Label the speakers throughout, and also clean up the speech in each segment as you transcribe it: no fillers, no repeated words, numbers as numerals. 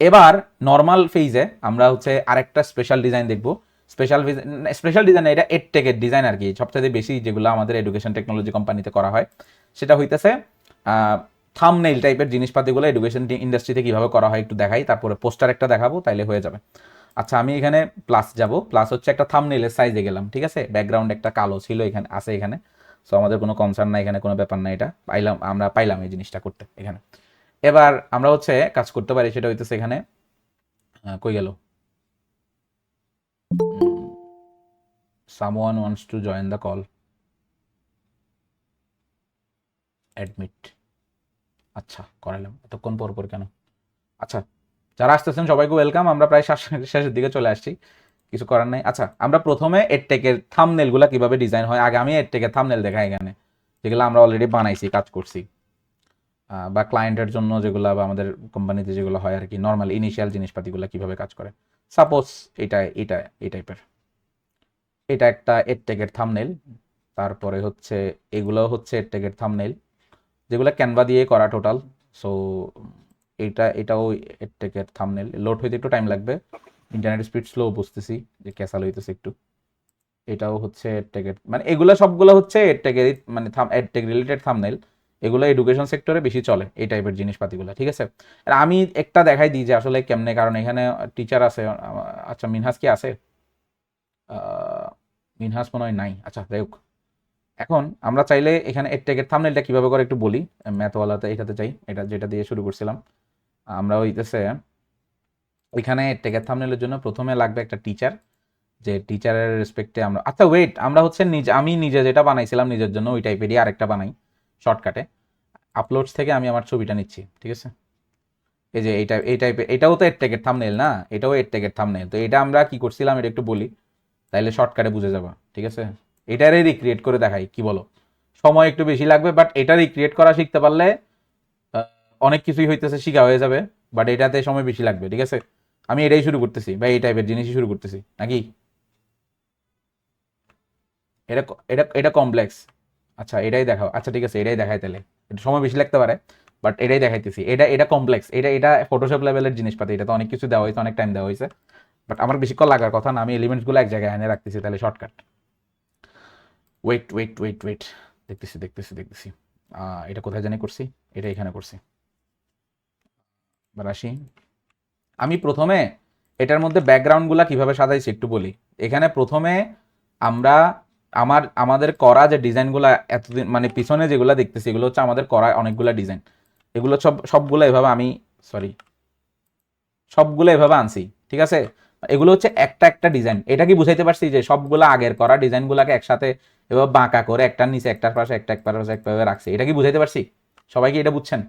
Speaker 1: এবার নর্মাল ফেজে আমরা হচ্ছে আরেকটা স্পেশাল ডিজাইন দেখবো। স্পেশাল ডিজাইন এটা এডটেকের ডিজাইন আর কি, সবচেয়ে বেশি যেগুলো আমাদের এডুকেশন টেকনোলজি কোম্পানিতে করা হয় সেটা হইতেছে থাম্বনেইল টাইপের জিনিসপাতিগুলো এডুকেশন ইন্ডাস্ট্রিতে কীভাবে করা হয় একটু দেখাই, তারপরে পোস্টার একটা দেখাবো, তাইলে হয়ে যাবে। আচ্ছা আমি এখানে প্লাস যাব, প্লাস হচ্ছে একটা থাম্বনেইলের সাইজে গেলাম, ঠিক আছে। ব্যাকগ্রাউন্ড একটা কালো ছিল এখানে, আছে এখানে। সো আমাদের কোনো কনসার্ন নাই এখানে, কোনো ব্যাপার না, এটা পাইলাম, আমরা পাইলাম এই জিনিসটা করতে এখানে। এবার আমরা হচ্ছে কাজ করতে পারি, সেটা হইতেছে এখানে কই গেল, someone wants to join the call, admit. আচ্ছা করালাম, এতক্ষণ পর পর কেন? আচ্ছা, যারা আসতেছেন সবাইকে ওয়েলকাম, আমরা প্রায় শেষের দিকে চলে আসছি, কিছু করার নাই। আচ্ছা আমরা প্রথমে এডটেকের থাম্বনেলগুলো কিভাবে ডিজাইন হয়, আগে আমি এডটেকের থাম্বনেল দেখাই এখানে, যেগুলো আমরা অলরেডি বানাইছি, কাজ করছি, বা ক্লায়েন্টের জন্য যেগুলো, বা আমাদের কোম্পানিতে যেগুলো হয় আর কি, নর্মাল ইনিশিয়াল জিনিসপাতিগুলো কিভাবে কাজ করে। সাপোজ এটা এটা এই টাইপের, এটা একটা এডটেকের থাম্বনেল। তারপরে হচ্ছে এগুলো হচ্ছে এডটেকের থাম্বনেল, যেগুলো ক্যানভা দিয়ে করা টোটাল। সো এটাও এডটেকের থাম্বনেল, লোড হইতে একটু টাইম লাগবে, ইন্টারনেট স্পিড স্লো বুঝতেছি যে ক্যাসাল হইতেছে একটু। এটাও হচ্ছে এডটেকের, মানে এগুলো সবগুলো হচ্ছে এডটেকের, মানে এডটেক রিলেটেড থাম্বনেল। এগুলো এডুকেশন সেক্টরে বেশি চলে এই টাইপের জিনিসপাতিগুলো, ঠিক আছে। আর আমি একটা দেখাই দিই যে আসলে কেমনে, কারণ এখানে টিচার আছে। আচ্ছা মিনহাস কি আছে? মিনহাস মনে হয় নাই। আচ্ছা যাই হোক, এখন আমরা চাইলে এখানে এডটেকের থাম্বনেলটা কিভাবে করে একটু বলি। ম্যাথওয়ালাতে এটাতে চাই, এটা যেটা দিয়ে শুরু করছিলাম আমরা, হইতেছে ওইখানে এডটেকের থাম্বনেলের জন্য প্রথমে লাগবে একটা টিচার, যে টিচারের রেসপেক্টে আমরা, আচ্ছা ওয়েট, আমরা হচ্ছে আমি নিজে যেটা বানাইছিলাম নিজের জন্য ওই টাইপেরই আরেকটা বানাই শর্টকাটে। আপলোডস থেকে আমি আমার ছবিটা নিচ্ছি, ঠিক আছে। এই যে এই টাইপের, এটাও তো এডটেকের থাম্বনেল না, এটাও এডটেকের থাম্বনেল। তো এটা আমরা কি করছিলাম এটা একটু বলি, তাইলে শর্টকাটে বুঝে যাবা, ঠিক আছে। এটারই রিক্রিয়েট করে দেখাই, কি বলো? সময় একটু বেশি লাগবে, বাট এটা রিক্রিয়েট করা শিখতে পারলে আহ, অনেক কিছুই হইতেছে, শিখা হয়ে যাবে। বাট এটাতে সময় বেশি লাগবে, ঠিক আছে। আমি এটাই শুরু করতেছি, বা এই টাইপের জিনিসই শুরু করতেছি নাকি? এটা এটা এটা কমপ্লেক্স। আচ্ছা এটাই দেখাও, আচ্ছা ঠিক আছে এটাই দেখাই তাহলে। এটা সময় বেশি লাগতে পারে, বাট এটাই দেখাইতেছি। এটা এটা কমপ্লেক্স, এটা ফটোশপ লেভেলের জিনিসপাতি, এটা তো অনেক কিছু দেওয়া হয়েছে, অনেক টাইম দেওয়া হয়েছে। বাট আমার বেশিক্ষণ লাগার কথা না, আমি এলিমেন্টসগুলো এক জায়গায় এনে রাখতেছি, তাহলে shortcut. Wait wait wait wait, দেখতেছি দেখতেছি দেখতেছি। এটা কোথায় জানি করছি, এটা এখানে করছি। এবার আসি, আমি প্রথমে এটার মধ্যে ব্যাকগ্রাউন্ডগুলো কিভাবে সাজাইছি একটু বলি। এখানে প্রথমে আমরা আমাদের করা যে ডিজাইনগুলো এতদিন, মানে পিছনে যেগুলো দেখতেছি, এগুলো হচ্ছে আমাদের করা অনেকগুলো ডিজাইন। এগুলো সবগুলো এভাবে আমি, সরি, সবগুলো এভাবে আনছি, ঠিক আছে। এগুলো হচ্ছে একটা একটা ডিজাইন। এটা কি বুঝাইতে পারছি যে সবগুলো আগের করা ডিজাইনগুলোকে একসাথে এভাবে বাঁকা করে একটার নিচে একটার পাশে একটা এক পাশে একভাবে রাখছি, এটা কি বুঝাইতে পারছি? সবাই কি এটা বুঝছেন?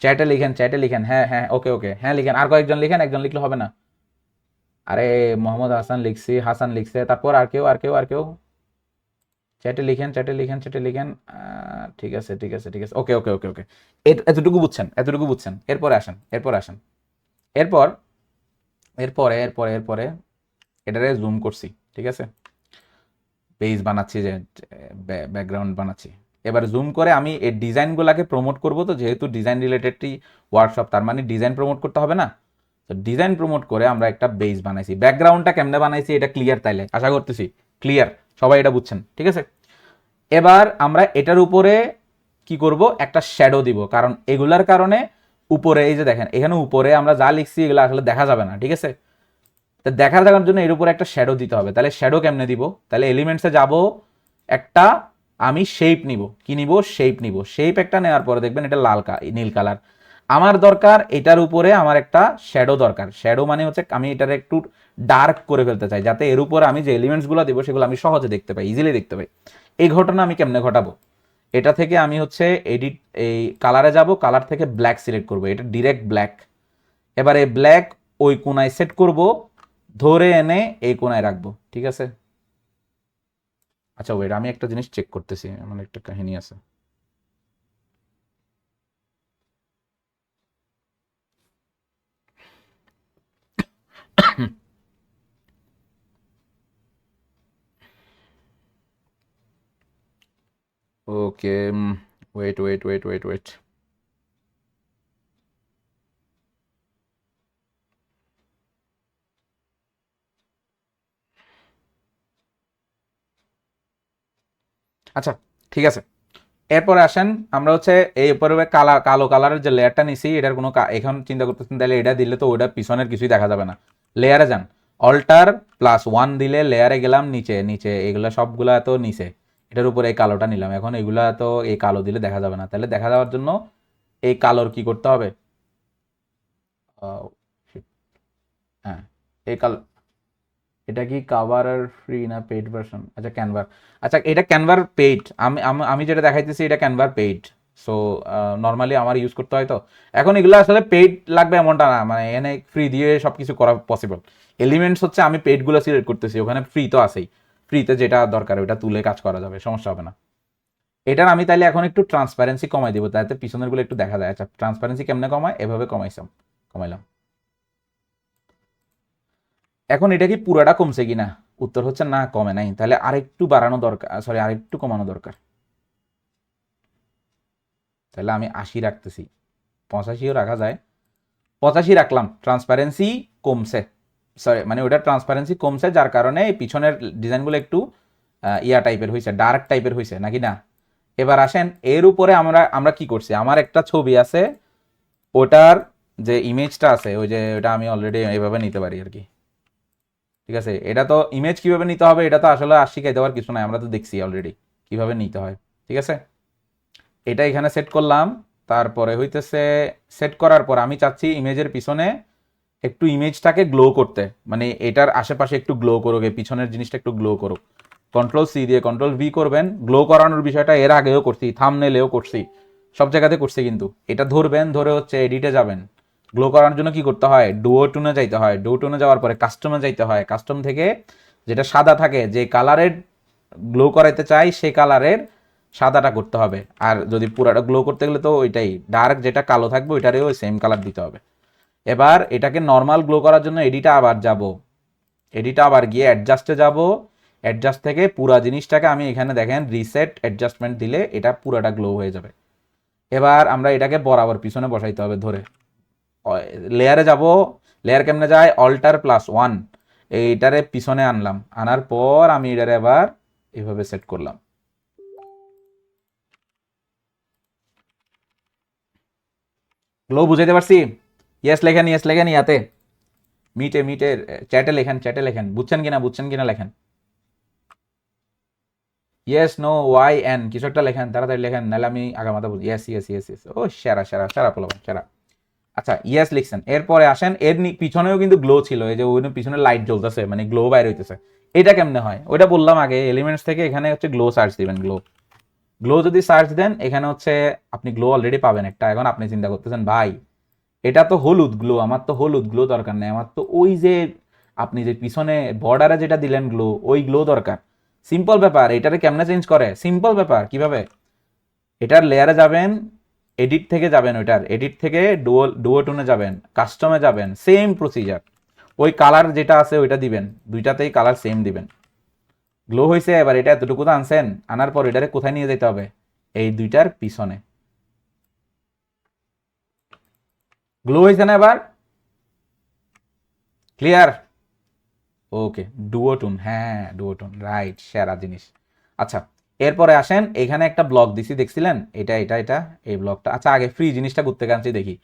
Speaker 1: চ্যাটে লিখেন, চ্যাটে লিখেন, হ্যাঁ হ্যাঁ ওকে ওকে, হ্যাঁ লিখেন, আর কয়েকজন লিখেন, একজন লিখলে হবে না। আরে মোহাম্মদ হাসান লিখছি, হাসান লিখছে, তারপর আর কেউ আর কেউ আর কেউ, চ্যাটে লিখেন, চ্যাটে লিখেন, চ্যাটে লিখেন। ঠিক আছে ঠিক আছে ঠিক আছে, ওকে ওকে ওকে ওকে। এতটুকু বুঝছেন, এতটুকু বুঝছেন। এরপরে আসেন, এরপরে আসেন, এরপর এরপরে এটারে জুম করছি, ঠিক আছে। পেজ বানাচ্ছি, যে ব্যাকগ্রাউন্ড বানাচ্ছি। এবার জুম করে আমি এই ডিজাইনগুলোকে প্রমোট করব, তো যেহেতু ডিজাইন রিলেটেডটি ওয়ার্কশপ, তার মানে ডিজাইন প্রমোট করতে হবে না। তো ডিজাইন প্রমোট করে আমরা একটা বেস বানাইছি। ব্যাকগ্রাউন্ডটা কেমনে বানাইছি এটা ক্লিয়ার, তাইলে আশা করতেছি ক্লিয়ার, সবাই এটা বুঝছেন, ঠিক আছে। এবার আমরা এটার উপরে কি করব, একটা শ্যাডো দিব, কারণ এগুলার কারণে উপরে, এই যে দেখেন এখানে উপরে আমরা যা লিখছি এগুলো আসলে দেখা যাবে না, ঠিক আছে। তো দেখা যাওয়ার জন্য এর উপরে একটা শ্যাডো দিতে হবে। তাহলে শ্যাডো কেমনে দিব? তাহলে এলিমেন্টসে যাব, একটা আমি শেপ নিব, কি নিব? শেপ নিব। শেপ একটা নেওয়ার পরে দেখবেন এটা নীল কালার। আমার দরকার এটার উপরে আমার একটা শ্যাডো দরকার। শ্যাডো মানে হচ্ছে আমি এটার একটু ডার্ক করে ফেলতে চাই, যাতে এর উপরে আমি যে এলিমেন্টসগুলো দেবো সেগুলো আমি সহজে দেখতে পাই, ইজিলি দেখতে পাই। এই ঘটনা আমি কেমনে ঘটাবো? এটা থেকে আমি হচ্ছে এডিট, এই কালারে যাব, কালার থেকে ব্ল্যাক সিলেক্ট করব, এটা ডিরেক্ট ব্ল্যাক। এবারে ব্ল্যাক ওই কোনায় সেট করব, ধরে এনে এই কোনায় রাখবো, ঠিক আছে। আচ্ছা ওয়েট, আমি একটা জিনিস চেক করতেছি, আমার একটা কাহিনী আছে। Okay, wait wait wait wait wait, আচ্ছা ঠিক আছে, এরপরে আসেন আমরা হচ্ছে এই উপরে কালো কালারের যে লেয়ারটা নিছি এটার কোনো এখন চিন্তা করতেছেন তাহলে এটা দিলে তো ওটা পিছনের কিছুই দেখা যাবে না। লেয়ারে যান, অল্টার +1 দিলে লেয়ারে গেলাম, নিচে নিচে এগুলা সবগুলা তো নিচে, এটার উপরে এই কালোটা নিলাম, এখন এগুলা তো এই কালো দিলে দেখা যাবে না, তাহলে দেখা যাওয়ার জন্য এই কালোর কি করতে হবে, shit, হ্যাঁ এই কালো, এটা কি কাভার আর ফ্রি না পেইড ভার্সন? আচ্ছা ক্যানভার, আচ্ছা এটা ক্যানভার পেইড, আমি আমি যেটা দেখাইতেছি এটা ক্যানভার পেইড। সো নর্মালি আমার ইউজ করতে হয় তো, এখন এগুলো আসলে পেইড লাগবে এমনটা না, মানে এনে ফ্রি দিয়ে সব কিছু করা পসিবল। এলিমেন্টস হচ্ছে আমি পেইডগুলো সিলেক্ট করতেছি, ওখানে ফ্রি তো আছেই, ফ্রিতে যেটা দরকার ওটা তুলে কাজ করা যাবে, সমস্যা হবে না। এটার আমি তাইলে এখন একটু ট্রান্সপারেন্সি কমাই দিব, তাতে পিছনের গুলো একটু দেখা যায়। আচ্ছা ট্রান্সপারেন্সি কেমনে কমায়, এভাবে কমাইলাম। এখন এটা কি পুরাটা কমছে কিনা, উত্তর হচ্ছে না কমে নাই, তাহলে আরেকটু বাড়ানো দরকার, সরি আরেকটু কমানো দরকার। তাহলে আমি 80 রাখতেছি, 85ও রাখা যায়, 85 রাখলাম, ট্রান্সপারেন্সি কমছে, সরি মানে ওটা ট্রান্সপারেন্সি কমছে যার কারণে এই পিছনের ডিজাইনগুলো একটু ইয়া টাইপের হয়েছে, ডার্ক টাইপের হয়েছে নাকি না। এবার আসেন এর উপরে আমরা আমরা কি করছি, আমার একটা ছবি আছে, ওটার যে ইমেজটা আছে ওই যে ওটা আমি অলরেডি এইভাবে নিতে পারি আর কি, ঠিক আছে। এটা তো ইমেজ কিভাবে নিতে হবে এটা তো আসলে আর শিখাই দেওয়ার কিছু নাই, আমরা তো দেখছি অলরেডি কিভাবে নিতে হয়, ঠিক আছে। এটা এখানে সেট করলাম, তারপরে হইতেছে সেট করার পর আমি চাচ্ছি ইমেজের পিছনে একটু ইমেজটাকে গ্লো করতে, মানে এটার আশেপাশে একটু গ্লো করুক, এই পিছনের জিনিসটা একটু গ্লো করুক। কন্ট্রোল-C দিয়ে কন্ট্রোল-V করবেন, গ্লো করানোর বিষয়টা এর আগেও করছি, থাম্বনেলেও করছি, সব জায়গাতে করছি, কিন্তু এটা ধরবেন, ধরে হচ্ছে এডিটে যাবেন। গ্লো করানোর জন্য কি করতে হয়, ডুও টুনে যাইতে হয়, ডুও টুনে যাওয়ার পরে কাস্টমে যাইতে হয়, কাস্টম থেকে যেটা সাদা থাকে, যে কালারের গ্লো করাইতে চাই সেই কালারের সাদাটা করতে হবে। আর যদি পুরাটা গ্লো করতে গেলে তো ওইটাই ডার্ক যেটা কালো থাকবে ওইটারেও ওই সেম কালার দিতে হবে। এবার এটাকে নর্মাল গ্লো করার জন্য এডিটে আবার যাব, এডিটে আবার গিয়ে অ্যাডজাস্টে যাব, অ্যাডজাস্ট থেকে পুরা জিনিসটাকে আমি এখানে দেখেন রিসেট অ্যাডজাস্টমেন্ট দিলে এটা পুরাটা গ্লো হয়ে যাবে। এবার আমরা এটাকে বরাবর পিছনে বসাইতে হবে ধরে, লেয়ারে যাব, লেয়ার কেমনে যায়, অল্টার+1, এইটারে পিছনে আনলাম, আনার পর আমি এটারে এবার এইভাবে সেট করলাম। গ্লো বুঝাইতে পারছি? ইয়েস লেখেন ইয়াতে, মিটে মিটে চ্যাটে লেখেন, বুঝছেন কিনা লেখেন, ইয়েস নো ওয়াই এন কিছু একটা লেখেন, তাড়াতাড়ি লেখেন, নাহলে আমি আগামাতা বুঝি। ইয়েস ইয়েস ইয়েস ইয়েস, ও সেরা সেরা সেরা পোলাপান সেরা। আচ্ছা ইয়েস লিখছেন, এরপরে আসেন এর পিছনেও কিন্তু গ্লো ছিল, এই যে ওই পিছনে লাইট জ্বলতেছে মানে গ্লো বাইরে হইতেছে, এটা কেমনে হয় ওইটা বললাম আগে, এলিমেন্টস থেকে এখানে হচ্ছে গ্লো সার্চ দিবেন, গ্লো, গ্লো যদি সার্চ দেন এখানে হচ্ছে আপনি গ্লো অলরেডি পাবেন একটা। এখন আপনি চিন্তা করতেছেন ভাই এটা তো হলুদ গ্লো, আমার তো হলুদ গ্লো দরকার নেই, আমার তো ওই যে আপনি যে পিছনে বর্ডারে যেটা দিলেন গ্লো ওই গ্লো দরকার। সিম্পল ব্যাপার, এটারে কেমনে চেঞ্জ করে, সিম্পল ব্যাপার, কিভাবে, এটার লেয়ারে যাবেন, এডিট থেকে যাবেন, ওইটার এডিট থেকে ডুও টুনে যাবেন, কাস্টমে যাবেন, সেম প্রসিজার, ওই কালার যেটা আছে ওইটা দিবেন, দুইটাতেই কালার সেম দিবেন। গ্লো হয়েছে, এবার এটা এতটুকু তো আনছেন, আনার পর এটারে কোথায় নিয়ে যেতে হবে, এই দুইটার পিছনে। গ্লো হয়েছে না এবার, ক্লিয়ার? ওকে, ডুওটুন, হ্যাঁ ডুওটুন রাইট, সেরা জিনিস। আচ্ছা এরপরে আসেন, এখানে একটা ব্লক দিছি দেখছিলেন, এটা এই ব্লকটা। আচ্ছা আগে ফ্রি জিনিসটা করতে কানছি দেখি,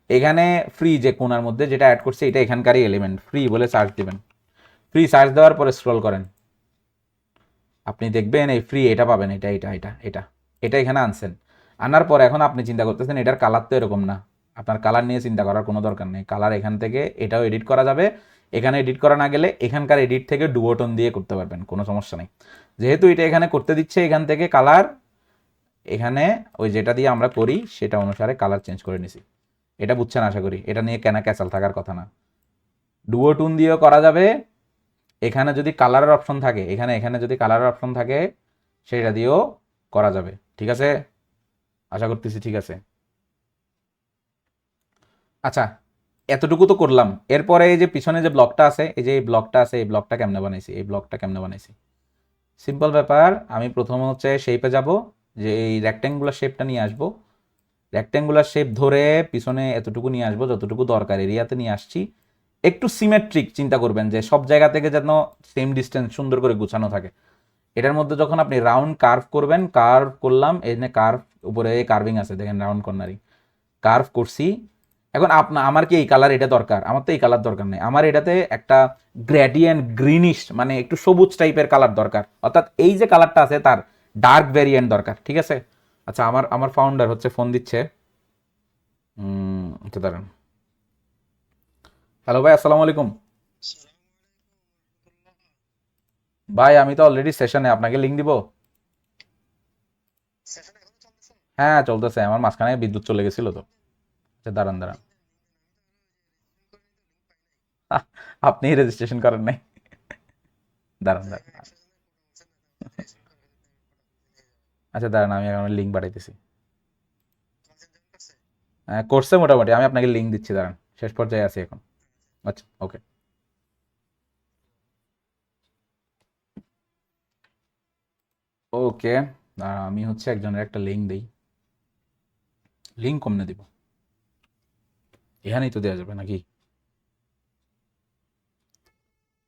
Speaker 1: এখানে ফ্রি যে কোনার মধ্যে যেটা অ্যাড করছে এটা এখানকারই এলিমেন্ট, ফ্রি বলে সার্চ দিবেন, ফ্রি সার্চ দেওয়ার পরে স্ক্রল করেন, আপনি দেখবেন এই ফ্রি এটা পাবেন, এটা এখানে আনছেন। আনার পর এখন আপনি চিন্তা করতেছেন এটার কালার তো এরকম না, আপনার কালার নিয়ে চিন্তা করার কোনো দরকার নেই, কালার এখান থেকে এটাও এডিট করা যাবে, এখানে এডিট করা না গেলে এখানকার এডিট থেকে ডুওটন দিয়ে করতে পারবেন, কোনো সমস্যা নেই। যেহেতু এটা এখানে করতে দিচ্ছে এখান থেকে কালার, এখানে ওই যেটা দিয়ে আমরা করি সেটা অনুসারে কালার চেঞ্জ করে নিছি। এটা বুঝছেন আশা করি, এটা নিয়ে কেনা ক্যাচাল থাকার কথা না। ডুওটুন দিয়েও করা যাবে, এখানে যদি কালারের অপশন থাকে, এখানে যদি কালারের অপশন থাকে সেটা দিয়েও করা যাবে, ঠিক আছে, আশা করতেছি ঠিক আছে। আচ্ছা এতটুকু তো করলাম, এরপরে এই যে পিছনে যে ব্লকটা আছে, এই যে এই ব্লকটা আছে, এই ব্লকটা কেমনে বানাইছি, সিম্পল ব্যাপার, আমি প্রথম হচ্ছে শেপে যাব, যে এই রেক্ট্যাঙ্গুলার শেপটা নিয়ে আসবো, রেক্ট্যাঙ্গুলার শেপ ধরে পিছনে এতটুকু নিয়ে আসবো যতটুকু দরকার এরিয়াতে নিয়ে আসছি, একটু সিমেট্রিক চিন্তা করবেন যে সব জায়গা থেকে যেন সেম ডিস্টেন্স সুন্দর করে গুছানো থাকে। এটার মধ্যে যখন আপনি রাউন্ড কার্ভ করবেন, কার্ভ করলাম, এই যে কার্ভ উপরে কার্ভিং আছে দেখেন, রাউন্ড কর্নারিং কার্ভ করছি। এখন আমার কি এই কালার এটা দরকার? আমার তো এই কালার দরকার নেই, আমার এটাতে একটা গ্রেডিয়েন্ট গ্রিনিশ মানে একটু সবুজ টাইপের কালার দরকার, অর্থাৎ এই যে কালারটা আছে তার ডার্ক ভেরিয়েন্ট দরকার, ঠিক আছে? আচ্ছা, আমার আমার ফাউন্ডার হচ্ছে ফোন দিচ্ছে। আচ্ছা দাঁড়ান। হ্যালো ভাই, আসসালামু আলাইকুম। ভাই আমি তো অলরেডি সেশনে, আপনাকে লিঙ্ক দিব? হ্যাঁ চলতেছে, আমার মাঝখানে বিদ্যুৎ চলে গেছিল তো। আচ্ছা দাঁড়ান দাঁড়ান। আহ, আপনি রেজিস্ট্রেশন করেন নাই? দাঁড়ান দাঁড়ান। আচ্ছা দাঁড়ান, আমি এখন লিঙ্ক পাঠাইতেছি। করছে মোটামুটি, আমি আপনাকে লিঙ্ক দিচ্ছি, দাঁড়ান, শেষ পর্যায়ে আছি এখন। আচ্ছা ওকে। ওকে, আমি হচ্ছে একজনের একটা লিঙ্ক দিই। লিঙ্ক কমনে দিব? এখানেই তো দেওয়া যাবে নাকি?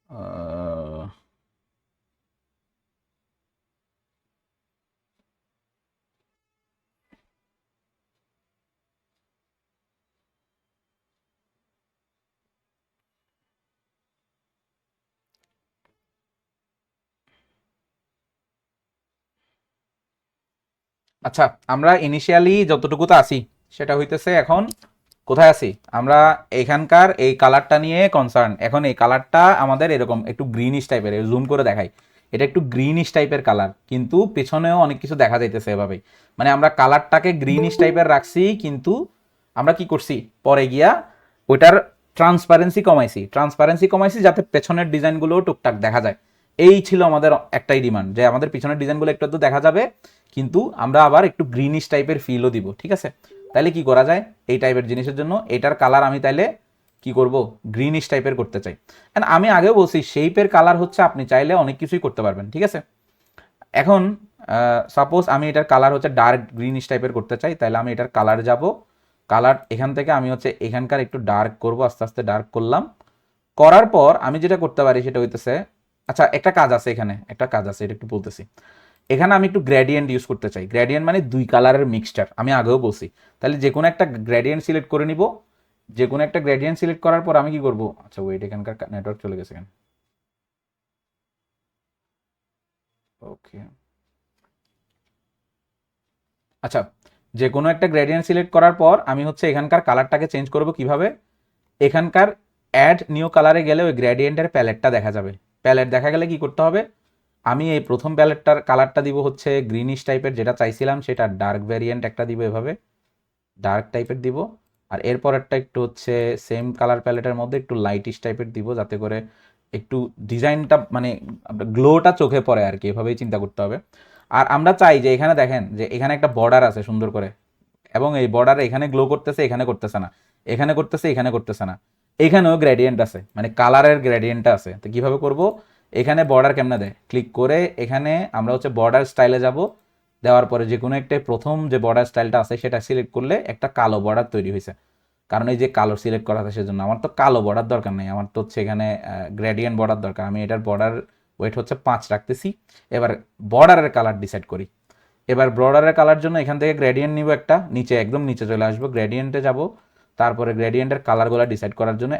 Speaker 1: আহ, আচ্ছা, আমরা ইনিশিয়ালি যতটুকুতে আছি সেটা হইতেছে এখন কোথায় আছি আমরা? এখানকার এই কালারটা নিয়ে কনসার্ন। এখন এই কালারটা আমাদের এরকম একটু গ্রিনিশ টাইপের, জুম করে দেখাই, এটা একটু গ্রিনিশ টাইপের কালার, কিন্তু পেছনেও অনেক কিছু দেখা যাইতেছে এভাবেই। মানে আমরা কালারটাকে গ্রিনিশ টাইপের রাখছি, কিন্তু আমরা কি করছি পরে গিয়া ওইটার ট্রান্সপারেন্সি কমাইছি যাতে পেছনের ডিজাইনগুলো টুকটাক দেখা যায়। এই ছিল আমাদের একটাই ডিমান্ড, যে আমাদের পিছনের ডিজাইনগুলো একটু একটু দেখা যাবে, কিন্তু আমরা আবার একটু গ্রিনিশ টাইপের ফিলও দিব, ঠিক আছে? তাইলে কি করা যায় এই টাইপের জিনিসের জন্য? এটার কালার আমি তাইলে কি করব, গ্রিনিশ টাইপের করতে চাই। এন্ড আমি আগেও বলছি শেপের কালার হচ্ছে আপনি চাইলে অনেক কিছুই করতে পারবেন, ঠিক আছে? এখন সাপোজ আমি এটার কালার হচ্ছে ডার্ক গ্রিনিশ টাইপের করতে চাই, তাহলে আমি এটার কালার যাব, কালার এখান থেকে আমি হচ্ছে এখানকার একটু ডার্ক করব, আস্তে আস্তে ডার্ক করলাম। করার পর আমি যেটা করতে পারি সেটা হইতেছে, আচ্ছা একটা কাজ আছে এখানে, একটা কাজ আছে, এটা একটু বলতেছি। এখানে আমি একটু গ্রেডিয়েন্ট ইউজ করতে চাই। গ্রেডিয়েন্ট মানে দুই কালারের মিক্সচার, আমি আগেও বলছি। তাহলে যে কোনো একটা গ্রেডিয়েন্ট সিলেক্ট করে নিব। যে কোনো একটা গ্রেডিয়েন্ট সিলেক্ট করার পর আমি কি করব, আচ্ছা ওয়েট, এখানকার নেটওয়ার্ক চলে গেছে কেন? ওকে, আচ্ছা, যে কোনো একটা গ্রেডিয়েন্ট সিলেক্ট করার পর আমি হচ্ছে এখানকার কালারটাকে চেঞ্জ করব কিভাবে? এখানকার অ্যাড নিউ কালারে গেলে ওই গ্রেডিয়েন্টের প্যালেটটা দেখা যাবে। প্যালেট দেখা গেলে কি করতে হবে? আমি এই প্রথম প্যালেটটার কালারটা দিব হচ্ছে গ্রিনিশ টাইপের, যেটা চাইছিলাম সেটা ডার্ক ভ্যারিয়েন্ট একটা দিব, এভাবে ডার্ক টাইপের দিব। আর এরপরেরটা একটু হচ্ছে সেম কালার প্যালেটের মধ্যে একটু লাইটিশ টাইপের দিব, যাতে করে একটু ডিজাইনটা মানে গ্লোটা চোখে পড়ে আর কি, এভাবেই চিন্তা করতে হবে। আর আমরা চাই যে এখানে দেখেন যে এখানে একটা বর্ডার আছে সুন্দর করে, এবং এই বর্ডার এখানে গ্লো করতেছে, এখানে করতেছে না, এখানে করতেছে, এখানে করতেছে না। এখানেও গ্রেডিয়েন্ট আছে, মানে কালারের গ্রেডিয়েন্টটা আছে। তো কিভাবে করব? এখানে বর্ডার কেমনে দেয়, ক্লিক করে এখানে আমরা হচ্ছে বর্ডার স্টাইলে যাব। দেওয়ার পরে যে কোনো একটা প্রথম যে বর্ডার স্টাইলটা আছে সেটা সিলেক্ট করলে একটা কালো বর্ডার তৈরি হয়েছে। কারণ এই যে কালো সিলেক্ট করা আছে সেজন্য, আমার তো কালো বর্ডার দরকার নেই, আমার তো হচ্ছে এখানে গ্রেডিয়েন্ট বর্ডার দরকার। আমি এটার বর্ডার ওয়েট হচ্ছে 5 রাখতেছি। এবার বর্ডারের কালার ডিসাইড করি। এবার বর্ডারের কালার জন্য এখান থেকে গ্রেডিয়েন্ট নিব একটা, নিচে একদম নিচে চলে আসবো, গ্রেডিয়েন্টে যাব। তারপরে গ্রেডিয়েন্টের কালারগুলো ডিসাইড করার জন্য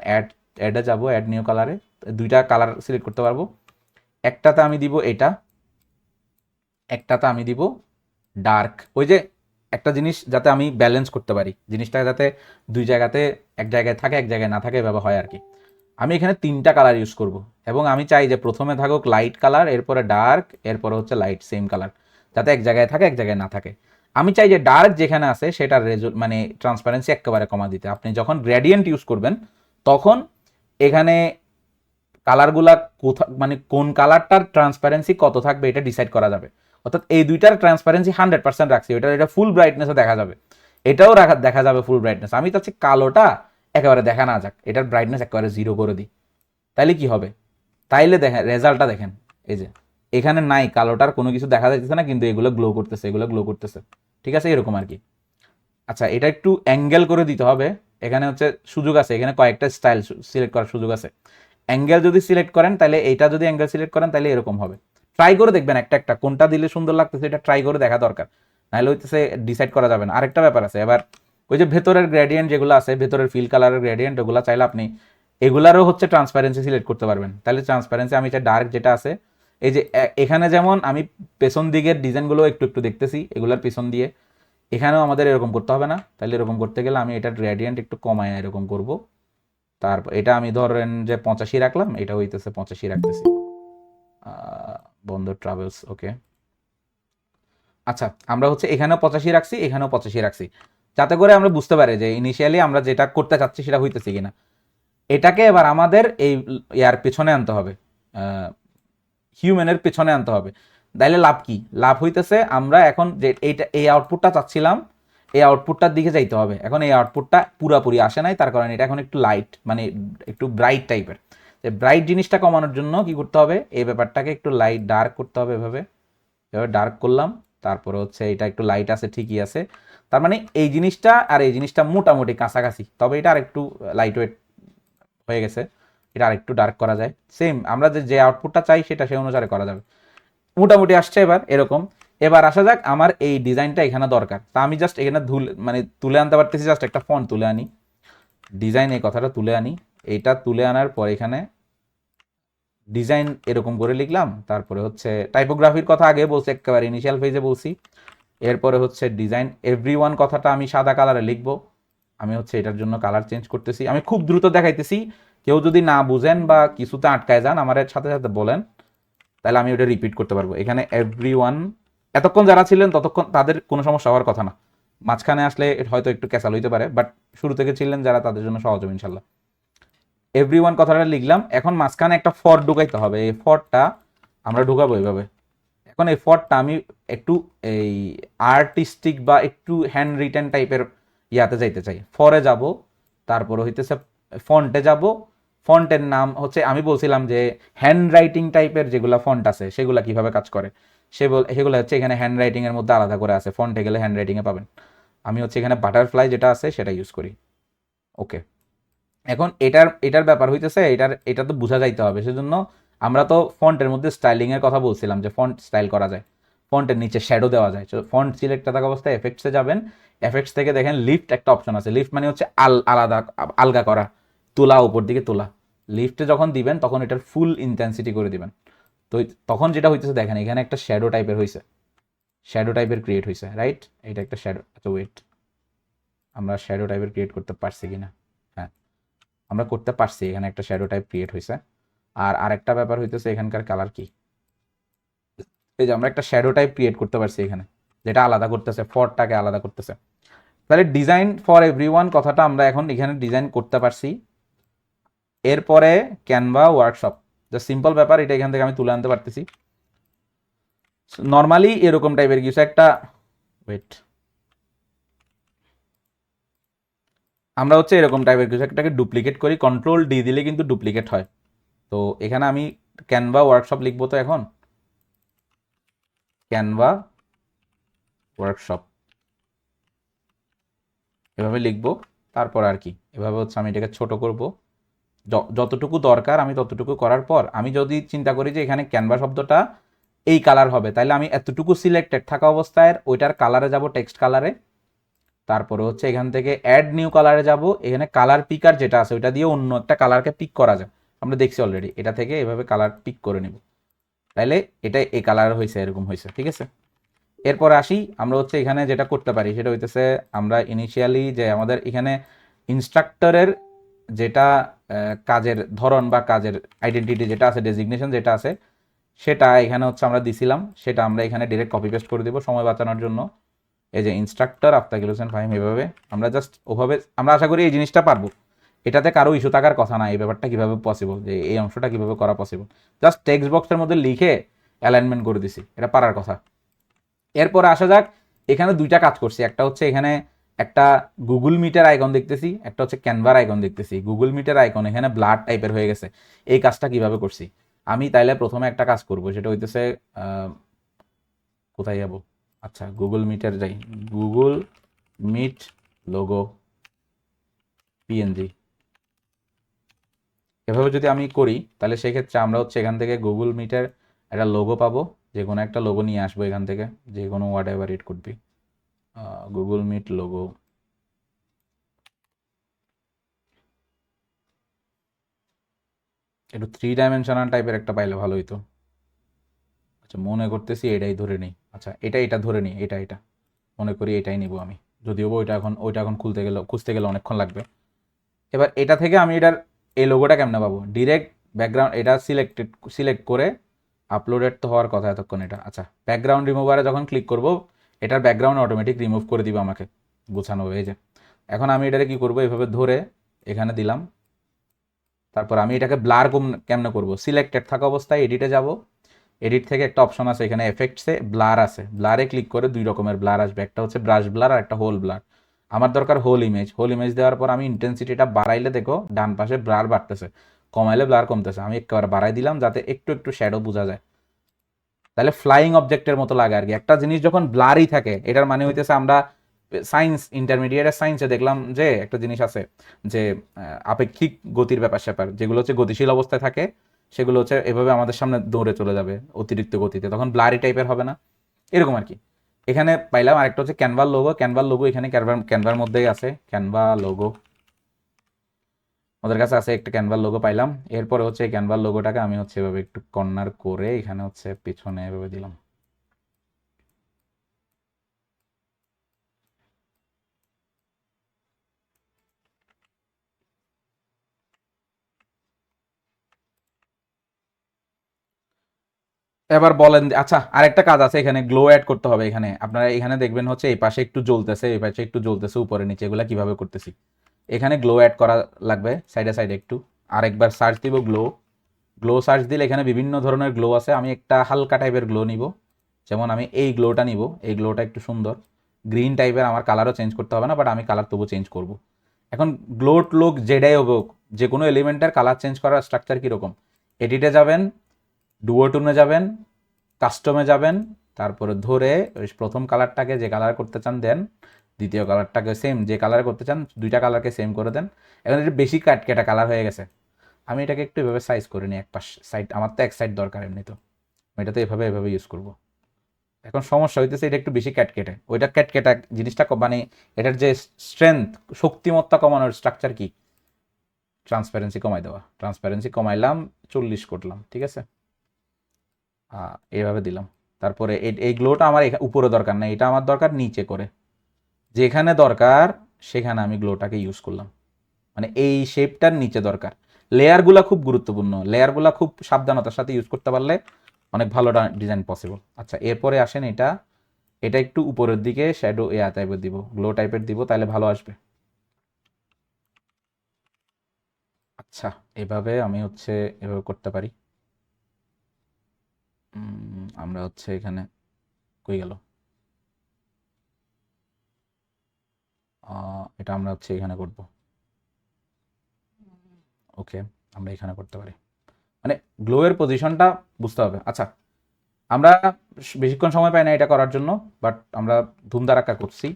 Speaker 1: অ্যাডে যাব, অ্যাড নিউ কালারে দুইটা কালার সিলেক্ট করতে পারবো। একটাতে আমি দিব এটা, একটাতে আমি দিব ডার্ক। ওই যে একটা জিনিস যাতে আমি ব্যালেন্স করতে পারি, জিনিসটা যাতে দুই জায়গাতে, এক জায়গায় থাকে এক জায়গায় না থাকে, এভাবে হয় আর কি। আমি এখানে 3টা কালার ইউজ করব, এবং আমি চাই যে প্রথমে থাকুক লাইট কালার, এরপরে ডার্ক, এরপরে হচ্ছে লাইট সেম কালার, যাতে এক জায়গায় থাকে এক জায়গায় না থাকে। আমি চাই যে ডার্ক যেখানে আছে সেটার মানে ট্রান্সপারেন্সি একেবারে কমা দিতে। আপনি যখন গ্রেডিয়েন্ট ইউজ করবেন তখন এখানে কালারগুলা কোথা মানে কোন কালারটার ট্রান্সপারেন্সি কত থাকবে এটা ডিসাইড করা যাবে। অর্থাৎ এই দুইটার ট্রান্সপারেন্সি 100% রাখছি, এটা ফুল ব্রাইটনেসে দেখা যাবে, এটাও দেখা যাবে ফুল ব্রাইটনেস। আমি চাচ্ছি কালোটা একেবারে দেখা না যাক, এটার ব্রাইটনেস একেবারে 0 করে দিই। তাইলে কি হবে? তাইলে দেখেন রেজাল্টটা দেখেন, এই যে এখানে নাই কালোটার কোনো কিছু দেখা যাচ্ছে না, কিন্তু এগুলো গ্লো করতেছে, এগুলো গ্লো করতেছে, ঠিক আছে? এরকম আর কি। আচ্ছা, এটা একটু অ্যাঙ্গেল করে দিতে হবে। এখানে হচ্ছে সুযোগ আছে, এখানে কয়েকটা স্টাইল সিলেক্ট করার সুযোগ আছে। অ্যাঙ্গেল যদি সিলেক্ট করেন তাহলে, এইটা যদি অ্যাঙ্গেল সিলেক্ট করেন তাহলে এরকম হবে, ট্রাই করে দেখবেন একটা একটা কোনটা দিলে সুন্দর লাগতেছে, এটা ট্রাই করে দেখা দরকার, নাহলে হইতেছে ডিসাইড করা যাবে না। আরেকটা ব্যাপার আছে, এবার ওই যে ভেতরের গ্রেডিয়েন্ট যেগুলো আছে, ভেতরের ফিল কালারের গ্রেডিয়েন্ট, ওগুলো চাইলে আপনি এগুলারও হচ্ছে ট্রান্সপারেন্সি সিলেক্ট করতে পারবেন। তাহলে ট্রান্সপারেন্সি আমি চাই ডার্ক যেটা আছে, এই যে এখানে যেমন আমি পেছন দিকের ডিজাইনগুলো একটু একটু দেখতেছি এগুলার পিছন দিয়ে, এখানেও আমাদের এরকম করতে হবে না। তাহলে এরকম করতে গেলে আমি এটার গ্রেডিয়েন্ট একটু কমায় এরকম করব। তারপর এটা আমি ধরেন যে 85 রাখলাম, এটা হইতেছে 85 রাখতেছি। বন্ধ ট্রাভেলস, ওকে। আচ্ছা, আমরা হচ্ছে এখানেও 85 রাখছি, এখানেও 85 রাখছি, যাতে করে আমরা বুঝতে পারি যে ইনিশিয়ালি আমরা যেটা করতে চাচ্ছি সেটা হইতেছে কিনা। এটাকে এবার আমাদের এই ইয়ার পেছনে আনতে হবে, হিউম্যানের পেছনে আনতে হবে। তাইলে লাভ কি? লাভ হইতেছে আমরা এখন যে এইটা এই আউটপুটটা চাচ্ছিলাম, এই আউটপুটটার দিকে যাইতে হবে। এখন এই আউটপুটটা পুরাপুরি আসে নাই, তার কারণে এটা এখন একটু লাইট, মানে একটু ব্রাইট টাইপের। ব্রাইট জিনিসটা কমানোর জন্য কি করতে হবে, এই ব্যাপারটাকে একটু লাইট ডার্ক করতে হবে। এভাবে এভাবে ডার্ক করলাম, তারপরে হচ্ছে এটা একটু লাইট আছে, ঠিকই আছে। তার মানে এই জিনিসটা আর এই জিনিসটা মোটামুটি কাছাকাছি, তবে এটা আর একটু লাইট ওয়েট হয়ে গেছে, এটা আর একটু ডার্ক করা যায়। সেম আমরা যে আউটপুটটা চাই সেটা সেই অনুসারে করা যাবে। মোটামুটি আসছে এবার এরকম। এবার আসা যাক, আমার এই ডিজাইনটা এখানে দরকার, তা আমি জাস্ট এখানে মানে তুলে আনতে পারতেছি, জাস্ট একটা ফন্ট তুলে আনি, ডিজাইন এই কথাটা তুলে আনি। এইটা তুলে আনার পর এখানে ডিজাইন এরকম করে লিখলাম। তারপরে হচ্ছে টাইপোগ্রাফির কথা আগে বলছি, একেবারে ইনিশিয়াল ফেজে বলছি। এরপরে হচ্ছে ডিজাইন এভরিওয়ান কথাটা আমি সাদা কালারে লিখবো। আমি হচ্ছে এটার জন্য কালার চেঞ্জ করতেছি, আমি খুব দ্রুত দেখাইতেছি, কেউ যদি না বুঝেন বা কিছুতে আটকায় যান আমার সাথে সাথে বলেন, তাহলে আমি ওটা রিপিট করতে পারবো। এখানে এভরিওয়ান, এতক্ষণ যারা ছিলেন ততক্ষণ তাদের কোনো সমস্যা হওয়ার কথা না, মাঝখানে আসলে হয়তো একটু ক্যাসাল হইতে পারে, বাট শুরু থেকে ছিলেন যারা তাদের জন্য সহজ হবে ইনশাল্লাহ। এভরিওয়ান কথাটা লিখলাম, এখন মাঝখানে একটা ফর ঢুকাইতে হবে, এই ফরটা আমরা ঢুকাবো এইভাবে। এখন এই ফরটা আমি একটু এই আর্টিস্টিক বা একটু হ্যান্ড রিটেন টাইপের ইয়াতে যাইতে চাই, ফরে যাব, তারপরে হইতেছে ফন্টে যাব। ফন্টের নাম হচ্ছে, আমি বলছিলাম যে হ্যান্ড রাইটিং টাইপের যেগুলো ফন্ট আছে সেগুলো কিভাবে কাজ করে, সেগুলো হচ্ছে এখানে হ্যান্ড রাইটিং এর মধ্যে আলাদা করে আছে, ফন্টে গেলে হ্যান্ড রাইটিং এ পাবেন। আমি হচ্ছে এখানে বাটারফ্লাই যেটা আছে সেটা ইউজ করি, ওকে। এখন এটার এটার ব্যাপার হইতেছে, এটা তো বোঝা যাইতে হবে, সেজন্য আমরা তো ফন্টের মধ্যে স্টাইলিং এর কথা বলছিলাম যে ফন্ট স্টাইল করা যায়, ফন্টের নিচে শ্যাডো দেওয়া যায়। ফন্ট সিলেক্ট থাকা অবস্থায় এফেক্টসে যাবেন, এফেক্টস থেকে দেখেন লিফট একটা অপশন আছে। লিফট মানে হচ্ছে আলাদা, আলগা করা, তোলা, উপর দিকে তোলা। লিফটে যখন দিবেন তখন এটার ফুল ইন্টেন্সিটি করে দিবেন। তো তখন যেটা হইতেছে দেখেন এখানে একটা শ্যাডো টাইপের হয়েছে, শ্যাডো টাইপের ক্রিয়েট হয়েছে, রাইট? এটা একটা শ্যাডো। আচ্ছা ওয়েট, আমরা শ্যাডো টাইপের ক্রিয়েট করতে পারছি কিনা? হ্যাঁ, আমরা করতে পারছি, এখানে একটা শ্যাডো টাইপ ক্রিয়েট হয়েছে। আর আরেকটা ব্যাপার হইতেছে এখানকার কালার কি, এই যে আমরা একটা শ্যাডো টাইপ ক্রিয়েট করতে পারছি এখানে, যেটা আলাদা করতেছে, ফরটাকে আলাদা করতেছে। তাহলে ডিজাইন ফর এভরিওয়ান কথাটা আমরা এখন এখানে ডিজাইন করতে পারছি। এরপরে ক্যানভা ওয়ার্কশপ, যা সিম্পল ব্যাপার, এটা এখান থেকে আমি তুলে আনতে পারতেছি। নর্মালি এরকম টাইপের কিছু একটা, ওয়েট, আমরা হচ্ছে এরকম টাইপের কিছু একটাকে ডুপ্লিকেট করি, কন্ট্রোল ডি দিলে কিন্তু ডুপ্লিকেট হয়। তো এখানে আমি ক্যানভা ওয়ার্কশপ লিখবো, তো এখন ক্যানভা ওয়ার্কশপ এভাবে লিখবো। তারপর আর কি এভাবে হচ্ছে আমি এটাকে ছোট করব, যতটুকু দরকার আমি ততটুকু করার পর আমি যদি চিন্তা করি যে এখানে ক্যানভা শব্দটা এই কালার হবে, তাহলে আমি এতটুকু সিলেক্টেড থাকা অবস্থায় ওইটার কালারে যাব, টেক্সট কালারে। তারপরে হচ্ছে এখান থেকে অ্যাড নিউ কালারে যাব, এখানে কালার পিকার যেটা আছে ওইটা দিয়ে অন্য একটা কালারকে পিক করা যায়, আমরা দেখছি অলরেডি। এটা থেকে এভাবে কালার পিক করে নিব, তাইলে এটা এই কালার হয়েছে, এরকম হয়েছে, ঠিক আছে। এরপর আসি, আমরা হচ্ছে এখানে যেটা করতে পারি সেটা হইতেছে, আমরা ইনিশিয়ালি যে আমাদের এখানে ইনস্ট্রাক্টরের যেটা কাজের ধরন বা কাজের আইডেন্টিটি যেটা আছে, ডেজিগনেশন যেটা আছে, সেটা এখানে হচ্ছে আমরা দিছিলাম, সেটা আমরা এখানে ডিরেক্ট কপি পেস্ট করে দিব সময় বাঁচানোর জন্য। এই যে ইনস্ট্রাক্টর আফতাকিল হোসেন ফাহিম, এভাবে আমরা জাস্ট ওভাবে, আমরা আশা করি এই জিনিসটা পারবো। এটাতে কারো ইস্যু থাকার কথা না, এই ব্যাপারটা কিভাবে পসিবল, যে এই অংশটা কিভাবে করা পসিবল, জাস্ট টেক্সট বক্সের মধ্যে লিখে অ্যালাইনমেন্ট করে দিছি, এটা পারার কথা। এরপর আসা যাক, এখানে দুইটা কাজ করছি, একটা হচ্ছে এখানে একটা গুগল মিটের আইকন দেখতেছি, একটা হচ্ছে ক্যানভার আইকন দেখতেছি। গুগল মিটের আইকন এখানে ব্লাড টাইপের হয়ে গেছে, এই কাজটা কিভাবে করছি আমি, তাইলে প্রথমে একটা কাজ করব, সেটা হইতেছে কোথায় যাব, আচ্ছা গুগল মিটের যাই, গুগল মিট লোগো পিএনজি, এভাবে যদি আমি করি তাহলে সেক্ষেত্রে আমরা হচ্ছে এখান থেকে গুগল মিটের একটা লোগো পাবো, যে কোনো একটা লোগো নিয়ে আসবো এখান থেকে, যে কোনো whatever it could be, Google Meet logo. একটু 3 ডাইমেনশনাল টাইপের একটা পাইলে ভালো হইতো। আচ্ছা মনে করতেছি এটাই ধরে নিই। আচ্ছা এটা ধরে নিই, এটা মনে করি এটাই নিব আমি, যদিও ওইটা এখন খুঁজতে গেলে অনেকক্ষণ লাগবে। এবার এটা থেকে আমি এটার এই লোগোটা কেমনে পাবো? ডিরেক্ট ব্যাকগ্রাউন্ড এটা সিলেক্ট করে আপলোডেড তো হওয়ার কথা এতক্ষণ এটা। আচ্ছা ব্যাকগ্রাউন্ড রিমুভারে যখন ক্লিক করব, এটার ব্যাকগ্রাউন্ড অটোমেটিক রিমুভ করে দিবে আমাকে, গোছানো হয়ে যায়। এখন আমি এটাকে কি করব, এভাবে ধরে এখানে দিলাম, তারপর আমি এটাকে ব্লার কেমনে করব? সিলেক্টেড থাকা অবস্থায় এডিটে যাব, এডিট থেকে একটা অপশন আছে এখানে এফেক্টসে ব্লার আছে, ব্লারে ক্লিক করে 2 রকমের ব্লার আসবে, একটা হচ্ছে ব্রাশ ব্লার আর একটা হোল ব্লার। আমার দরকার হোল ইমেজ দেওয়ার পর আমি ইন্টেন্সিটিটা বাড়াইলে দেখো ডান পাশে ব্লার বাড়তেছে, কমাইলে ব্লার কমতেছে। আমি একবার বাড়াই দিলাম যাতে একটু একটু শ্যাডো বোঝা যায়, তাহলে ফ্লাইং অবজেক্টের মতো লাগে আর কি। একটা জিনিস যখন ব্লারই থাকে এটার মানে হইতেছে, আমরা ইন্টারমিডিয়েটের সায়েন্সে দেখলাম যে একটা জিনিস আছে যে আপেক্ষিক গতির ব্যাপার স্যাপার, যেগুলো হচ্ছে গতিশীল অবস্থায় থাকে সেগুলো হচ্ছে এভাবে আমাদের সামনে দৌড়ে চলে যাবে অতিরিক্ত গতিতে, তখন ব্লারি টাইপের হবে না, এরকম আর কি। এখানে পাইলাম আরেকটা হচ্ছে ক্যানভার লোগো এখানে ক্যানভার মধ্যেই আছে, ক্যানভা লোগো ওদের কাছে আছে, একটা ক্যানভার লোগো পাইলাম। এরপরে হচ্ছে এই ক্যানভার লোগোটাকে আমি হচ্ছে এভাবে একটু কর্নার করে এখানে হচ্ছে পিছনে এভাবে দিলাম। এবার বলেন, আচ্ছা আরেকটা কাজ আছে এখানে, গ্লো অ্যাড করতে হবে। এখানে আপনারা এখানে দেখবেন হচ্ছে এই পাশে একটু জ্বলতেছে, এই পাশে একটু জ্বলতেছে, উপরে নিচে, এগুলা কিভাবে করতেছি। এখানে গ্লো অ্যাড করা লাগবে সাইডে সাইডে একটু। আরেকবার সার্চ দিব গ্লো সার্চ দিলে এখানে বিভিন্ন ধরনের গ্লো আছে, আমি একটা হালকা টাইপের গ্লো নিব। যেমন আমি এই গ্লোটা নিব, এই গ্লোটা একটু সুন্দর গ্রিন টাইপের, আমার কালারও চেঞ্জ করতে হবে না, বাট আমি কালার তবু চেঞ্জ করব। এখন গ্লোট লোক যেটাই হোক, যে কোনো এলিমেন্টের কালার চেঞ্জ করার স্ট্রাকচার কীরকম? এডিটে যাবেন, ডুয়োটুনে যাবেন, কাস্টমে যাবেন, তারপরে ধরে ওই প্রথম কালারটাকে যে কালার করতে চান দেন, দ্বিতীয় কালারটাকে সেম যে কালার করতে চান, দুইটা কালারকে সেম করে দেন। এখন এটা বেশি কেটা কালার হয়ে গেছে, আমি এটাকে একটু এভাবে সাইজ করে নিই, এক পাশ সাইড, আমার তো এক সাইড দরকার এমনি, তো আমি এটাতে এভাবে ইউজ করব। এখন সমস্যা হইতেছে এটা একটু বেশি কেটে, ওইটা কেটা জিনিসটা মানে এটার যে স্ট্রেংথ, শক্তিমত্তা কমানোর স্ট্রাকচার কি? ট্রান্সপারেন্সি কমাই দেওয়া, ট্রান্সপারেন্সি কমাইলাম 40 করলাম, ঠিক আছে, এইভাবে দিলাম। তারপরে এই গ্লোটা আমার উপরে দরকার না, এটা আমার দরকার নিচে করে, যেখানে দরকার সেখানে আমি গ্লোটাকে ইউজ করলাম, মানে এই শেপটার নিচে দরকার। লেয়ারগুলা খুব গুরুত্বপূর্ণ, লেয়ারগুলা খুব সাবধানতার সাথে ইউজ করতে পারলে অনেক ভালো ডিজাইন পসিবল। আচ্ছা এরপরে আসেন এটা, এটা একটু উপরের দিকে শ্যাডো টাইপের দিব, গ্লো টাইপের দিব, তাহলে ভালো আসবে। আচ্ছা এভাবে আমি হচ্ছে এভাবে করতে পারি। আমরা হচ্ছে এখানে কই গেল, এটা আমরা হচ্ছে এখানে করব, ওকে আমরা এখানে করতে পারি, মানে গ্লোয়ের পজিশনটা বুঝতে হবে। আচ্ছা আমরা বেশিক্ষণ সময় পাই না এটা করার জন্য, বাট আমরা ধুমধারাক্কা করছি।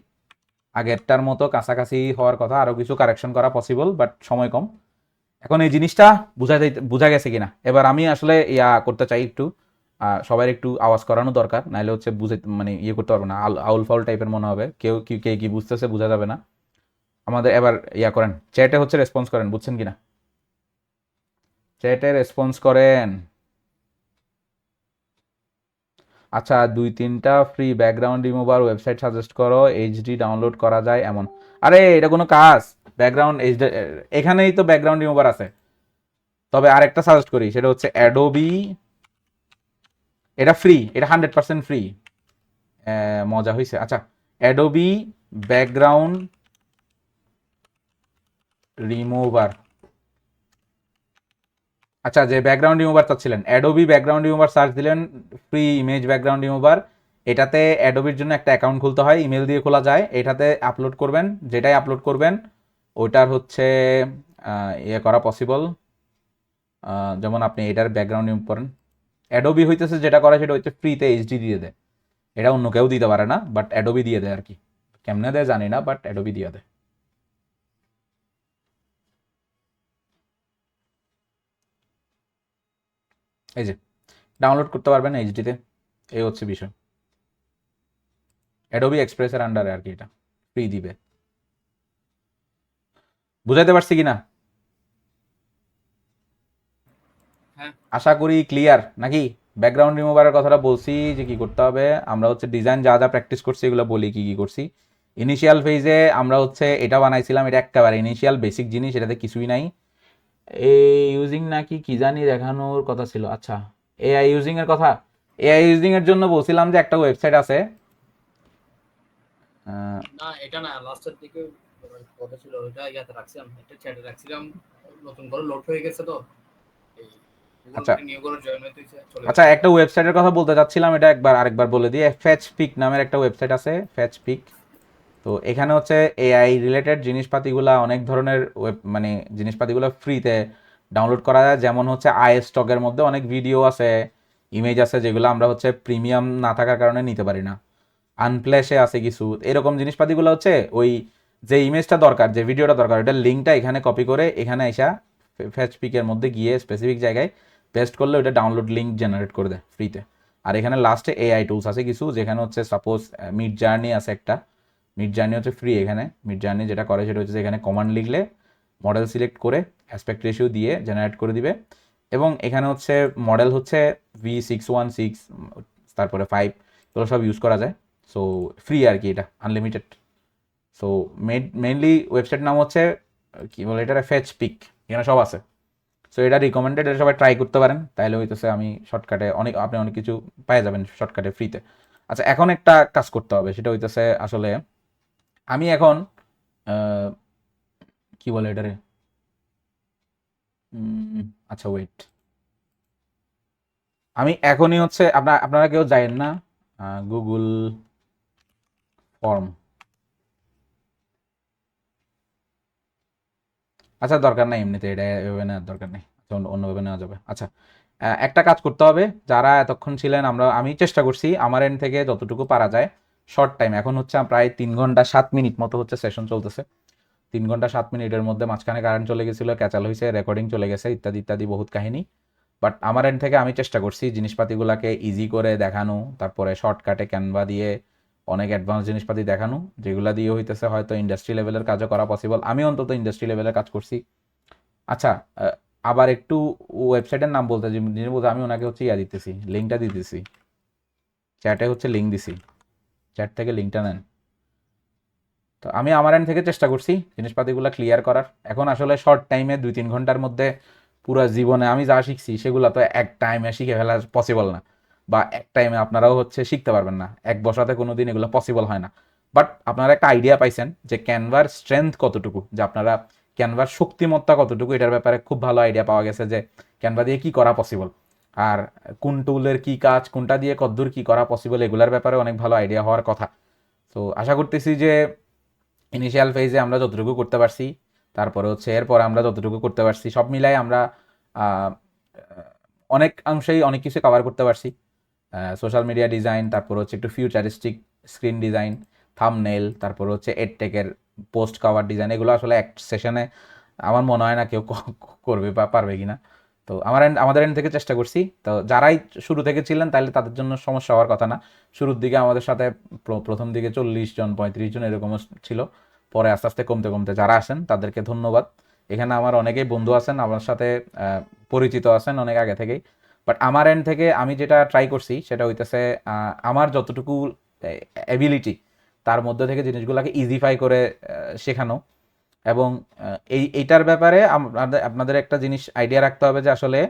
Speaker 1: আগেরটার মতো কাছাকাছি হওয়ার কথা, আরও কিছু কারেকশন করা পসিবল, বাট সময় কম। এখন এই জিনিসটা বোঝা গেছে কিনা, এবার আমি আসলে করতে চাই একটু, সবাই একটু আওয়াজ করানো দরকার, নাহলে হচ্ছে বুঝে মানে করতে পারবো না, আউল ফাউল টাইপের মনে হবে, কে কি বুঝতেছে বোঝা যাবে না। আমাদের এবার করেন, চ্যাটে হচ্ছে রেসপন্স করেন, বুঝছেন কিনা, চ্যাটে রেসপন্স করেন। আচ্ছা 2-3টা free background remover website suggest করো, এইচডি ডাউনলোড করা যায় এমন। আরে এটা কোনো কাজ? ব্যাকগ্রাউন্ড এইচডি, এখানেই তো ব্যাকগ্রাউন্ড রিমুভার আছে। তবে আরেকটা সাজেস্ট করি, সেটা হচ্ছে অ্যাডোবি, এটা ফ্রি, এটা 100% ফ্রি, মজা হয়েছে। আচ্ছা অ্যাডোবি ব্যাকগ্রাউন্ড রিমুভার, আচ্ছা যে ব্যাকগ্রাউন্ড রিমুভার চাচ্ছিলেন, অ্যাডোবি ব্যাকগ্রাউন্ড রিমুভার সার্চ দিলেন, ফ্রি ইমেজ ব্যাকগ্রাউন্ড রিমুভার। এটাতে অ্যাডোবির জন্য একটা অ্যাকাউন্ট খুলতে হয়, ইমেল দিয়ে খোলা যায়। এটাতে আপলোড করবেন, যেটাই আপলোড করবেন ওইটার হচ্ছে করা পসিবল। যেমন আপনি এটার ব্যাকগ্রাউন্ড রিমুভ করেন, অ্যাডোবি হইতেছে যেটা করে সেটা হচ্ছে ফ্রিতে এইচডি দিয়ে দেয়, এটা অন্য কেউ দিতে পারে না, বাট অ্যাডোবি দিয়ে দেয় আর কি, কেমনে দেয় জানি না, বাট অ্যাডোবি দিয়ে দেয়। এই যে ডাউনলোড করতে পারবেন এইচডিতে, এই হচ্ছে বিষয়। অ্যাডোবি এক্সপ্রেসের আন্ডারে আর কি, এটা ফ্রি দিবে। বুঝাইতে পারছি কিনা?
Speaker 2: হ্যাঁ
Speaker 1: আশা করি ক্লিয়ার নাকি? ব্যাকগ্রাউন্ড রিমুভারের কথাটা বলছি যে কি করতে হবে। আমরা হচ্ছে ডিজাইন যা যা প্র্যাকটিস করছি এগুলো বলি কি কি করছি। ইনিশিয়াল ফেজে আমরা হচ্ছে এটা বানাইছিলাম, এটা একেবারে ইনিশিয়াল বেসিক জিনিস, এটাতে কিছুই নাই। এই ইউজিং নাকি কি জানি দেখানোর কথা ছিল। আচ্ছা, এআই ইউজিং এর কথা, এআই ইউজিং এর জন্য বলছিলাম যে একটা ওয়েবসাইট আছে।
Speaker 2: না, এটা না, লাস্টের দিকে কথা ছিল ওইটা ইয়াতে রাখছিলাম, একটা চ্যাটে রাখছিলাম, নতুন করে লোড হয়ে গেছে তো এই গুগল
Speaker 1: আচ্ছা
Speaker 2: মিটে নিউ করে জয়েন হইতে চলে
Speaker 1: আচ্ছা,
Speaker 2: গেছে।
Speaker 1: একটা ওয়েবসাইটের কথা বলতে চাচ্ছিলাম, এটা একবার আরেকবার বলে দিয়ে। ফ্যাচ পিক নামের একটা ওয়েবসাইট আছে, ফ্যাচ পিক। তো এখানে হচ্ছে এআই রিলেটেড জিনিসপাতিগুলা অনেক ধরনের মানে জিনিসপাতিগুলো ফ্রিতে ডাউনলোড করা যায়। যেমন হচ্ছে আই স্টকের মধ্যে অনেক ভিডিও আছে, ইমেজ আছে, যেগুলো আমরা হচ্ছে প্রিমিয়াম না থাকার কারণে নিতে পারি না। আনপ্লেসে আছে কিছু এরকম জিনিসপাতিগুলো হচ্ছে ওই যে ইমেজটা দরকার, যে ভিডিওটা দরকার, ওটার লিঙ্কটা এখানে কপি করে এখানে এসা ফেসপিকের মধ্যে গিয়ে স্পেসিফিক জায়গায় পেস্ট করলে ওটা ডাউনলোড লিঙ্ক জেনারেট করে দেয় ফ্রিতে। আর এখানে লাস্টে এআই টুলস আছে কিছু, যেখানে হচ্ছে সাপোজ মিড জার্নি আছে একটা, মিড জার্নি হচ্ছে ফ্রি। এখানে মিড জার্নি যেটা করে সেটা হচ্ছে এখানে কমান্ড লিখলে মডেল সিলেক্ট করে অ্যাসপেক্ট রেশিও দিয়ে জেনারেট করে দিবে। এবং এখানে হচ্ছে মডেল হচ্ছে V616, তারপরে 5, এগুলো সব ইউজ করা যায়। সো ফ্রি আর কি, এটা আনলিমিটেড। সো মেইনলি ওয়েবসাইট নাম হচ্ছে কি বলে এটা, ফেচ পিক, এখানে সব আছে। সো এটা রিকমেন্ডেড, এটা সবাই ট্রাই করতে পারেন, তাহলে হইতেছে আমি শর্টকাটে আপনি অনেক কিছু পাই যাবেন শর্টকাটে ফ্রিতে। আচ্ছা, এখন একটা কাজ করতে হবে, সেটা হইতেছে আসলে আমি এখন কি বলে এটারে, আচ্ছা ওয়েট, আমি এখনই হচ্ছে আপনারা কেউ যায়েন না গুগল ফর্ম। আচ্ছা দরকার নাই, এমনিতে এটা এভাবে নেওয়ার দরকার নেই, আচ্ছা অন্যভাবে নেওয়া যাবে। আচ্ছা, একটা কাজ করতে হবে, যারা এতক্ষণ ছিলেন, আমি চেষ্টা করছি আমার এন্ড থেকে যতটুকু পারা যায় শর্ট টাইম। এখন হচ্ছে প্রায় 3 ঘন্টা 7 মিনিট মতো হচ্ছে সেশন চলতেছে। 3 ঘন্টা 7 মিনিটের মধ্যে মাঝখানে কারেন্ট চলে গেছিলো, ক্যাচাল হয়েছে, রেকর্ডিং চলে গেছে, ইত্যাদি ইত্যাদি বহুত কাহিনী। বাট আমার এন্ড থেকে আমি চেষ্টা করছি জিনিসপাতিগুলোকে ইজি করে দেখানো, তারপরে শর্টকাটে ক্যানভা দিয়ে অনেক অ্যাডভান্স জিনিসপাতি দেখানো, যেগুলো দিয়ে হইতেছে হয়তো ইন্ডাস্ট্রি লেভেলের কাজও করা পসিবল। আমি অন্তত ইন্ডাস্ট্রি লেভেলের কাজ করছি। আচ্ছা, আবার একটু ওয়েবসাইটের নাম বলতে, যিনি বলতে, আমি ওনাকে হচ্ছে দিতেছি, লিঙ্কটা দিতেছি চ্যাটে, হচ্ছে লিঙ্ক দিছি, চ্যাট থেকে লিঙ্কটা নেন। তো আমি আমার এন্ড থেকে চেষ্টা করছি জিনিসপাতিগুলো ক্লিয়ার করার। এখন আসলে শর্ট টাইমে 2-3 ঘন্টার মধ্যে পুরো জীবনে আমি যা শিখছি সেগুলো তো এক টাইমে শিখে ফেলা পসিবল না, বা এক টাইমে আপনারাও হচ্ছে শিখতে পারবেন না, এক বসাতে কোনো দিন এগুলো পসিবল হয় না। বাট আপনারা একটা আইডিয়া পাইছেন যে ক্যানভার স্ট্রেংথ কতটুকু, যে আপনারা ক্যানভার শক্তিমত্তা কতটুকু, এটার ব্যাপারে খুব ভালো আইডিয়া পাওয়া গেছে যে ক্যানভা দিয়ে কি করা পসিবল, আর কোন টুলের কি কাজ, কোনটা দিয়ে কতদূর কি করা পসিবল, এগুলোর ব্যাপারে অনেক ভালো আইডিয়া হওয়ার কথা। তো আশা করতেছি যে ইনিশিয়াল ফেজে আমরা যতটুকু করতে পারছি, তারপরে হচ্ছে এরপর আমরা যতটুকু করতে পারছি, সব মিলাই আমরা আহ, অনেক অংশেই অনেক কিছু কভার করতে পারছি। সোশ্যাল মিডিয়া ডিজাইন, তারপর হচ্ছে একটু ফিউচারিস্টিক স্ক্রিন ডিজাইন, থাম্বনেল, তারপর হচ্ছে এডটেকের পোস্ট কভার ডিজাইন, এগুলো আসলে এক সেশনে আমার মনে হয় না কেউ করবে বা পারবে কিনা। তো আমাদের এন্ড থেকে চেষ্টা করছি। তো যারাই শুরু থেকে ছিলেন তাহলে তাদের জন্য সমস্যা হওয়ার কথা না। শুরুর দিকে আমাদের সাথে প্রথম দিকে 40 জন 35 জন এরকমও ছিল, পরে আস্তে আস্তে কমতে কমতে যারা আসেন তাদেরকে ধন্যবাদ। এখানে আমার অনেকেই বন্ধু আছেন, আমার সাথে পরিচিত আছেন অনেক আগে থেকেই। বাট আমার এন্ড থেকে আমি যেটা ট্রাই করছি সেটা হইতেছে আমার যতটুকু অ্যাবিলিটি তার মধ্যে থেকে জিনিসগুলোকে ইজিফাই করে শেখানো। এবং এইটার ব্যাপারে আপনাদের একটা জিনিস আইডিয়া রাখতে হবে যে আসলে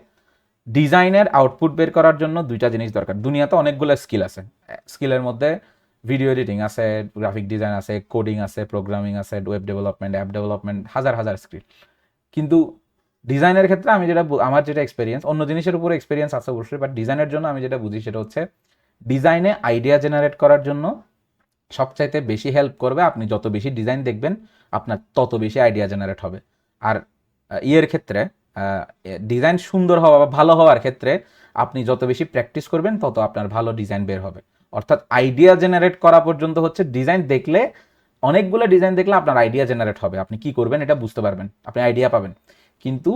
Speaker 1: ডিজাইনের আউটপুট বের করার জন্য দুইটা জিনিস দরকার। দুনিয়াতে অনেকগুলো স্কিল আছে, স্কিলের মধ্যে ভিডিও এডিটিং আছে, গ্রাফিক ডিজাইন আছে, কোডিং আছে, প্রোগ্রামিং আছে, ওয়েব ডেভেলপমেন্ট, অ্যাপ ডেভেলপমেন্ট, হাজার হাজার স্কিল। কিন্তু ডিজাইনের ক্ষেত্রে আমি আমার যেটা এক্সপিরিয়েন্স, অন্য জিনিসের উপরে এক্সপিরিয়েন্স আছে অবশ্যই, বাট ডিজাইনের জন্য আমি যেটা বুঝি সেটা হচ্ছে ডিজাইনে আইডিয়া জেনারেট করার জন্য সবচাইতে বেশি হেল্প করবে আপনি যত বেশি ডিজাইন দেখবেন, আপনার তত বেশি আইডিয়া জেনারেট হবে। আর ইয়ের ক্ষেত্রে ডিজাইন সুন্দর হওয়া বা ভালো হওয়ার ক্ষেত্রে আপনি যত বেশি প্র্যাকটিস করবেন তত আপনার ভালো ডিজাইন বের হবে। অর্থাৎ আইডিয়া জেনারেট করা পর্যন্ত হচ্ছে ডিজাইন দেখলে, অনেকগুলো ডিজাইন দেখলে আপনার আইডিয়া জেনারেট হবে, আপনি কি করবেন এটা বুঝতে পারবেন, আপনি আইডিয়া পাবেন। কিন্তু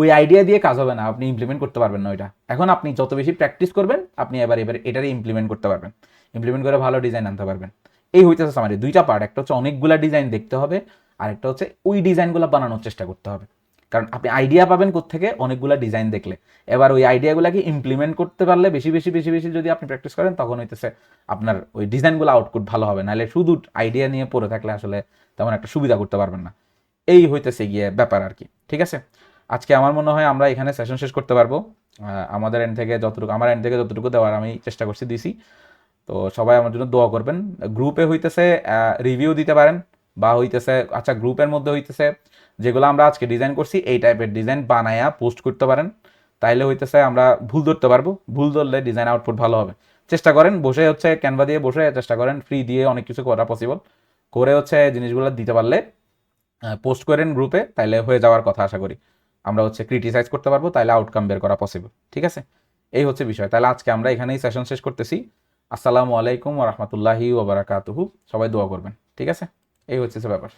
Speaker 1: ওই আইডিয়া দিয়ে কাজ হবে না, আপনি ইমপ্লিমেন্ট করতে পারবেন না ওইটা। এখন আপনি যত বেশি প্র্যাকটিস করবেন আপনি এবার এটারই ইমপ্লিমেন্ট করতে পারবেন, ইমপ্লিমেন্ট করে ভালো ডিজাইন আনতে পারবেন। এই হইতেছে সামারি, দুইটা পার্ট, একটা হচ্ছে অনেকগুলা ডিজাইন দেখতে হবে, আর একটা হচ্ছে ওই ডিজাইনগুলো বানানোর চেষ্টা করতে হবে। কারণ আপনি আইডিয়া পাবেন কোত্থেকে, অনেকগুলা ডিজাইন দেখলে। এবার ওই আইডিয়াগুলোকে ইমপ্লিমেন্ট করতে পারলে বেশি বেশি বেশি বেশি যদি আপনি প্র্যাকটিস করেন, তখন হইতেছে আপনার ওই ডিজাইনগুলো আউটপুট ভালো হবে। নাহলে শুধু আইডিয়া নিয়ে পড়ে থাকলে আসলে তেমন একটা সুবিধা করতে পারবেন না। এই হইতেছে গিয়ে ব্যাপার আর কি, ঠিক আছে। আজকে আমার মনে হয় আমরা এখানে সেশন শেষ করতে পারবো। আমাদের এন্ড থেকে যতটুকু, আমার এন্ড থেকে যতটুকু দেওয়ার আমি চেষ্টা করছি দিছি। তো সবাই আমার জন্য দোয়া করবেন। গ্রুপে হইতেছে রিভিউ দিতে পারেন, বা হইতেছে আচ্ছা গ্রুপের মধ্যে হইতেছে যেগুলো আমরা আজকে ডিজাইন করছি এই টাইপের ডিজাইন বানায়া পোস্ট করতে পারেন। তাইলে হইতেছে আমরা ভুল ধরতে পারবো, ভুল ধরলে ডিজাইন আউটপুট ভালো হবে। চেষ্টা করেন বসে হচ্ছে ক্যানভা দিয়ে বসে চেষ্টা করেন, ফ্রি দিয়ে অনেক কিছু করা পসিবল, করে হচ্ছে জিনিসগুলো দিতে পারলে পোস্ট করেন গ্রুপে, তাইলে হয়ে যাওয়ার কথা আশা করি। আমরা হচ্ছে ক্রিটিসাইজ করতে পারবো, তাইলে আউটকাম বের করা পসিবল, ঠিক আছে। এই হচ্ছে বিষয়। তাহলে আজকে আমরা এখানেই সেশন শেষ করতেছি। আসসালামু আলাইকুম ওয়া রাহমাতুল্লাহি ওয়া বারাকাতুহু। সবাই দোয়া করবেন, ঠিক আছে। এই হচ্ছে ব্যাপার।